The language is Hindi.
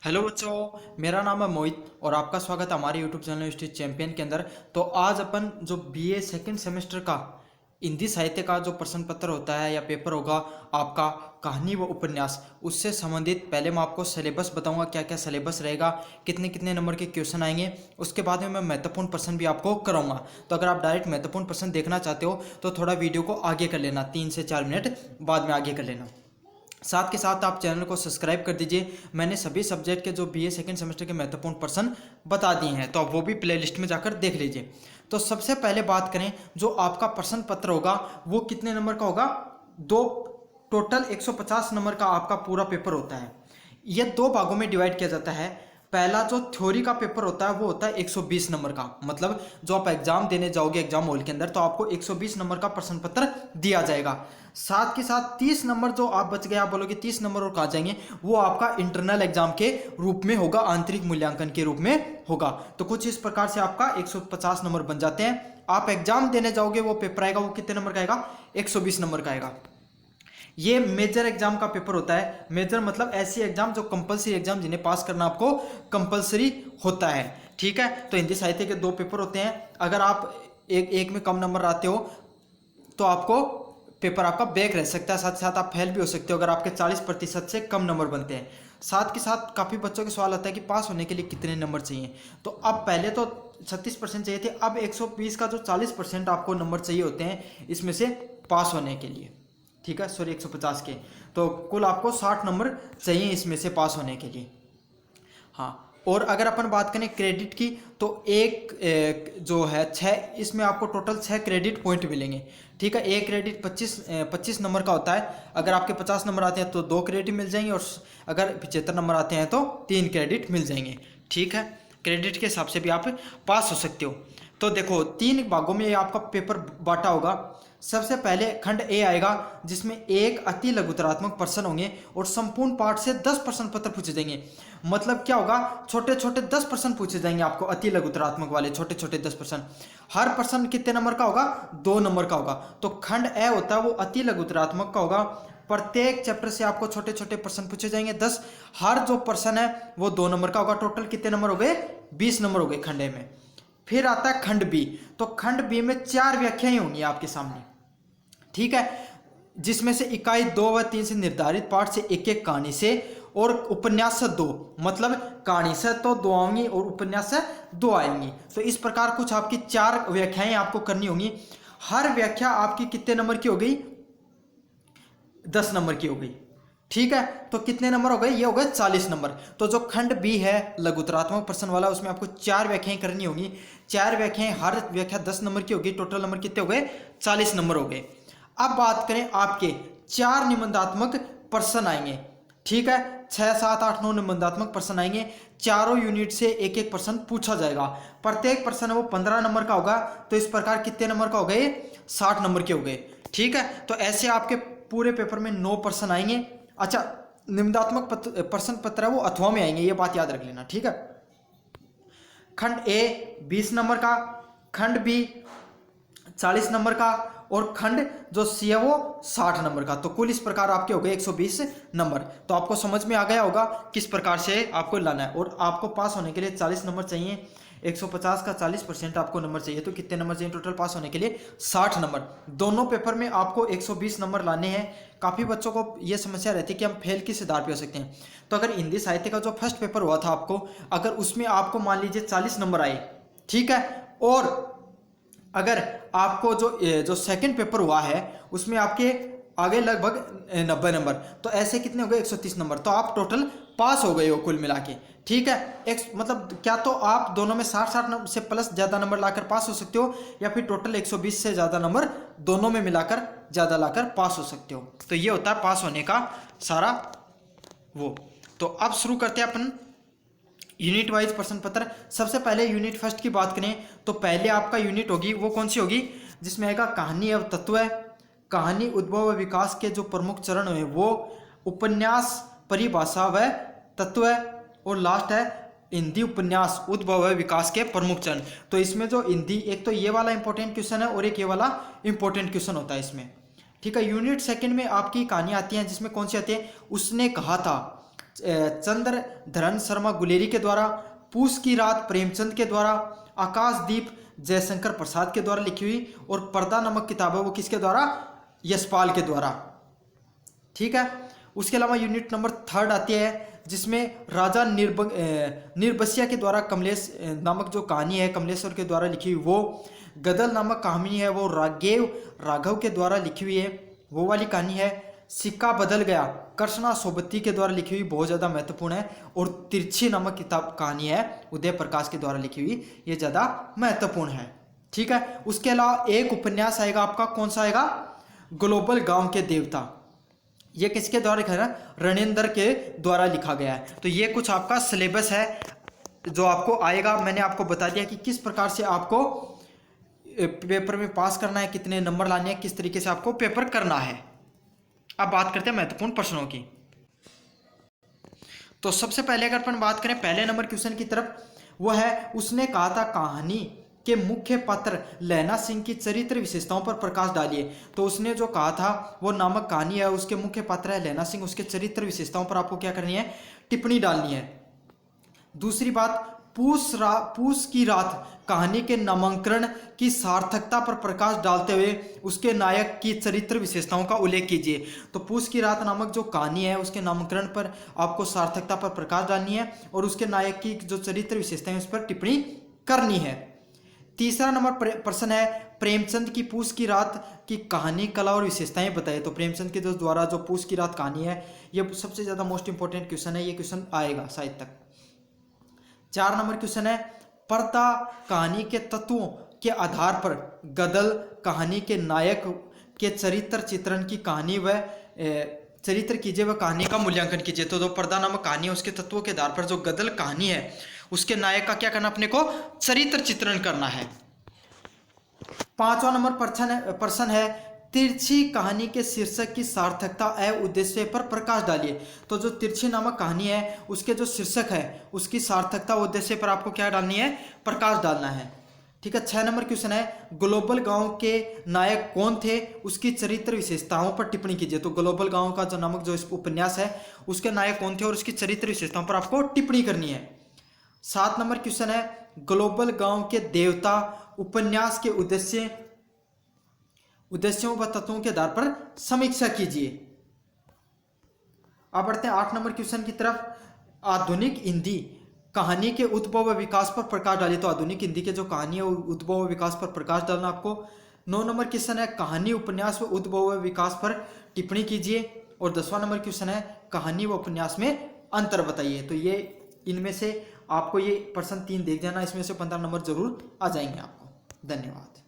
हेलो बच्चों, मेरा नाम है मोहित और आपका स्वागत है हमारे यूट्यूब चैनल स्ट्रीट चैंपियन के अंदर। तो आज अपन जो बीए सेकंड सेमेस्टर का हिंदी साहित्य का जो प्रश्न पत्र होता है या पेपर होगा आपका कहानी व उपन्यास, उससे संबंधित पहले मैं आपको सिलेबस बताऊंगा, क्या क्या सिलेबस रहेगा, कितने कितने नंबर के क्वेश्चन आएंगे। उसके बाद में मैं महत्वपूर्ण प्रश्न भी आपको कराऊंगा। तो अगर आप डायरेक्ट महत्वपूर्ण प्रश्न देखना चाहते हो तो थोड़ा वीडियो को आगे कर लेना, 3 से 4 मिनट बाद में आगे कर लेना। साथ के साथ आप चैनल को सब्सक्राइब कर दीजिए। मैंने सभी सब्जेक्ट के जो बीए सेकंड सेमेस्टर के महत्वपूर्ण प्रश्न बता दिए हैं, तो आप वो भी प्लेलिस्ट में जाकर देख लीजिए। तो सबसे पहले बात करें, जो आपका प्रश्न पत्र होगा वो कितने नंबर का होगा? दो, टोटल 150 नंबर का आपका पूरा पेपर होता है। यह दो भागों में डिवाइड किया जाता है। पहला जो थ्योरी का पेपर होता है वो होता है 120 नंबर का, मतलब जो आप एग्जाम देने जाओगे एग्जाम हॉल के अंदर तो आपको 120 नंबर का प्रश्न पत्र दिया जाएगा। साथ के साथ 30 नंबर जो आप बच गए, आप बोलोगे 30 नंबर और कहाँ जाएंगे, वो आपका इंटरनल एग्जाम के रूप में होगा, आंतरिक मूल्यांकन के रूप में होगा। तो कुछ इस प्रकार से आपका 150 नंबर बन जाते हैं। आप एग्जाम देने जाओगे वो पेपर आएगा, वो कितने नंबर का आएगा? 120 नंबर का आएगा। ये मेजर एग्जाम का पेपर होता है। मेजर मतलब ऐसी एग्जाम जो कंपलसरी एग्जाम, जिन्हें पास करना आपको कंपलसरी होता है। ठीक है, तो हिंदी साहित्य के दो पेपर होते हैं। अगर आप एक में कम नंबर आते हो तो आपको पेपर आपका बैक रह सकता है, साथ साथ आप फेल भी हो सकते हो अगर आपके 40% से कम नंबर बनते हैं। साथ के साथ काफ़ी बच्चों के सवाल आता है कि पास होने के लिए कितने नंबर चाहिए। तो अब पहले तो 36% चाहिए थे, अब 120 का जो 40% आपको नंबर चाहिए होते हैं इसमें से पास होने के लिए। ठीक है, सॉरी 150 के, तो कुल आपको 60 नंबर चाहिए इसमें से पास होने के लिए। हाँ, और अगर अपन बात करें क्रेडिट की तो जो है 6, इसमें आपको टोटल 6 क्रेडिट पॉइंट मिलेंगे। ठीक है, एक क्रेडिट 25 नंबर का होता है। अगर आपके 50 नंबर आते हैं तो 2 क्रेडिट मिल जाएंगे, और अगर 75 नंबर आते हैं तो 3 क्रेडिट मिल जाएंगे। ठीक है, क्रेडिट के हिसाब से भी आप पास हो सकते हो। तो देखो 3 भागों में आपका पेपर बांटा होगा। सबसे पहले खंड ए आएगा, जिसमें एक अति लघुतरात्मक प्रश्न होंगे और संपूर्ण पाठ से 10 प्रश्न पत्र पूछे जाएंगे। मतलब क्या होगा, छोटे छोटे 10 प्रश्न पूछे जाएंगे आपको, अति लघुतरात्मक वाले छोटे छोटे 10 प्रश्न। हर प्रश्न कितने नंबर का होगा? 2 नंबर का होगा। तो खंड ए होता है वो अति लघुतरात्मक का होगा। प्रत्येक चैप्टर से आपको छोटे छोटे प्रश्न पूछे जाएंगे 10। हर जो प्रश्न है वो 2 नंबर का होगा। टोटल कितने नंबर हो गए? 20 नंबर हो गए खंड ए में। फिर आता है खंड बी। तो खंड बी में 4 व्याख्याएं होंगी आपके सामने। ठीक है, जिसमें से इकाई 2 व 3 से निर्धारित पाठ से एक एक कहानी से, और उपन्यास से 2, मतलब कहानी से तो 2 आएंगी और उपन्यास से 2 आएंगी। तो इस प्रकार कुछ आपकी 4 व्याख्याएं आपको करनी होंगी। हर व्याख्या आपकी कितने नंबर की हो गई? 10 नंबर की हो गई। ठीक है, तो कितने नंबर हो गए? ये हो गए 40 नंबर। तो जो खंड बी है लघुतरात्मक प्रश्न वाला, उसमें आपको 4 व्याख्याएं करनी होगी। 4 व्याख्याएं, हर व्याख्या 10 नंबर की होगी। टोटल नंबर कितने हो गए? 40 नंबर हो गए। अब बात करें, आपके 4 निबंधात्मक प्रश्न आएंगे। ठीक है, 6, 7, 8, 9 निबंधात्मक प्रश्न आएंगे। चारों यूनिट से एक एक प्रश्न पूछा जाएगा। प्रत्येक प्रश्न वो 15 नंबर का होगा। तो इस प्रकार कितने नंबर का हो गए? 60 नंबर के हो गए। ठीक है, तो ऐसे आपके पूरे पेपर में 9 प्रश्न आएंगे। अच्छा, निबंधात्मक प्रश्न पत्र है वो अथवा में आएंगे, ये बात याद रख लेना। ठीक है, खंड ए 20 नंबर का, खंड बी 40 नंबर का, और खंड जो सी है वो 60 नंबर का। तो कुल इस प्रकार आपके हो गए 120 नंबर। तो आपको समझ में आ गया होगा किस प्रकार से आपको लाना है। और आपको पास होने के लिए 40 नंबर चाहिए। 150 का 40% आपको नंबर चाहिए, तो कितने नंबर चाहिए टोटल पास होने के लिए? 60 नंबर। दोनों पेपर में आपको 120 नंबर लाने हैं। काफ़ी बच्चों को ये समस्या रहती है कि हम फेल किस आधार पे हो सकते हैं। तो अगर हिंदी साहित्य का जो फर्स्ट पेपर हुआ था आपको, अगर उसमें आपको मान लीजिए 40 नंबर आए, ठीक है, और अगर आपको जो सेकंड पेपर हुआ है उसमें आपके आगे लगभग 90 नंबर, तो ऐसे कितने हो गए? 130 नंबर। तो आप टोटल पास हो गए हो कुल मिला के। ठीक है, एक मतलब क्या तो आप दोनों में 60 से प्लस ज़्यादा नंबर लाकर पास हो सकते हो, या फिर टोटल 120 से ज़्यादा नंबर दोनों में मिलाकर ज़्यादा लाकर पास हो सकते हो। तो ये होता है पास होने का सारा वो। तो अब शुरू करते हैं अपन यूनिट वाइज प्रश्न पत्र। सबसे पहले यूनिट फर्स्ट की बात करें तो पहले आपका यूनिट होगी वो कौन सी होगी? जिसमें आएगा कहानी एवं तत्व है, कहानी उद्भव व विकास के जो प्रमुख चरण है वो, उपन्यास परिभाषा व तत्व है, और लास्ट है हिंदी उपन्यास उद्भव व विकास के प्रमुख चरण। तो इसमें जो हिंदी, एक तो ये वाला इंपॉर्टेंट क्वेश्चन है और एक ये वाला इंपॉर्टेंट क्वेश्चन होता है इसमें। ठीक है, यूनिट सेकंड में आपकी कहानी आती है, जिसमें कौन सी आती है? उसने कहा था, चंद्रधरन शर्मा गुलेरी के द्वारा, पूस की रात प्रेमचंद के द्वारा, आकाशदीप जयशंकर प्रसाद के द्वारा लिखी हुई, और पर्दा नामक किताब है वो किसके द्वारा, यशपाल के द्वारा। ठीक है। उसके अलावा यूनिट नंबर 3 आती है जिसमें राजा निर्बसिया के द्वारा कमलेश नामक जो कहानी है कमलेश्वर के द्वारा लिखी हुई, वो गदल नामक कहानी है वो राघव के द्वारा लिखी हुई है, वो वाली कहानी है। सिक्का बदल गया कृष्णा सोबती के द्वारा लिखी हुई, बहुत ज़्यादा महत्वपूर्ण है। और तिरछी नामक किताब कहानी है उदय प्रकाश के द्वारा लिखी हुई, ये ज़्यादा महत्वपूर्ण है। ठीक है। उसके अलावा एक उपन्यास आएगा आपका, कौन सा आएगा, ग्लोबल गांव के देवता, ये किसके द्वारा लिखा है ना, रणेंद्र के द्वारा लिखा गया है। तो ये कुछ आपका सिलेबस है जो आपको आएगा। मैंने आपको बता दिया कि किस प्रकार से आपको पेपर में पास करना है, कितने नंबर लाने हैं, किस तरीके से आपको पेपर करना है। अब बात करते हैं महत्वपूर्ण प्रश्नों की। तो सबसे पहले अगर अपन बात करें पहले नंबर क्वेश्चन की तरफ, वह है उसने कहा था कहानी के मुख्य पात्र लैला सिंह की चरित्र विशेषताओं पर प्रकाश डालिए। तो उसने जो कहा था वो नामक कहानी है, उसके मुख्य पात्र है लैला सिंह, उसके चरित्र विशेषताओं पर आपको क्या करनी है, टिप्पणी डालनी है। दूसरी बात, पूस की रात कहानी के नामांकन की सार्थकता पर प्रकाश डालते हुए उसके नायक की चरित्र विशेषताओं का उल्लेख कीजिए। तो पूस की रात नामक जो कहानी है उसके नामकरण पर आपको सार्थकता पर प्रकाश डालनी है और उसके नायक की जो चरित्र विशेषताएं उस पर टिप्पणी करनी है। तीसरा नंबर प्रश्न है प्रेमचंद की पूस की रात की कहानी, कला और विशेषताएं बताइए। तो प्रेमचंद के द्वारा जो पूस की रात कहानी है ये सबसे ज़्यादा मोस्ट इंपॉर्टेंट क्वेश्चन है, ये क्वेश्चन आएगा शायद तक। 4 नंबर क्वेश्चन है पर्दा कहानी के तत्वों के आधार पर गदल कहानी के नायक के चरित्र चित्रण की कहानी व चरित्र कीजिए व कहानी का मूल्यांकन कीजिए। तो जो पर्दा नामक कहानी है उसके तत्वों के आधार पर जो गदल कहानी है उसके नायक का क्या करना, अपने को चरित्र चित्रण करना है। 5वां नंबर प्रश्न है तिरछी कहानी के शीर्षक की सार्थकता एवं उद्देश्य पर प्रकाश डालिए। तो जो तिरछी नामक कहानी है उसके जो शीर्षक है उसकी सार्थकता उद्देश्य पर आपको क्या डालनी है, प्रकाश डालना है। ठीक है। 6 नंबर क्वेश्चन है ग्लोबल गांव के नायक कौन थे, उसकी चरित्र विशेषताओं पर टिप्पणी कीजिए। तो ग्लोबल गांव का जो नामक जो उपन्यास है उसके नायक कौन थे और उसकी चरित्र विशेषताओं पर आपको टिप्पणी करनी है। 7 नंबर क्वेश्चन है ग्लोबल गांव के देवता उपन्यास के उद्देश्यों व तत्वों के आधार पर समीक्षा कीजिए। अब बढ़ते हैं 8 नंबर क्वेश्चन की तरफ। आधुनिक हिंदी कहानी के उद्भव व विकास पर प्रकाश डालिए। तो आधुनिक हिंदी के जो कहानी है उद्भव व विकास पर प्रकाश डालना आपको। 9 नंबर क्वेश्चन है कहानी उपन्यास व उद्भव व विकास पर टिप्पणी कीजिए। और 10वां नंबर क्वेश्चन है कहानी व उपन्यास में अंतर बताइए। तो ये इनमें से आपको ये प्रश्न 3 देख जाना, इसमें से 15 नंबर जरूर आ जाएंगे आपको। धन्यवाद।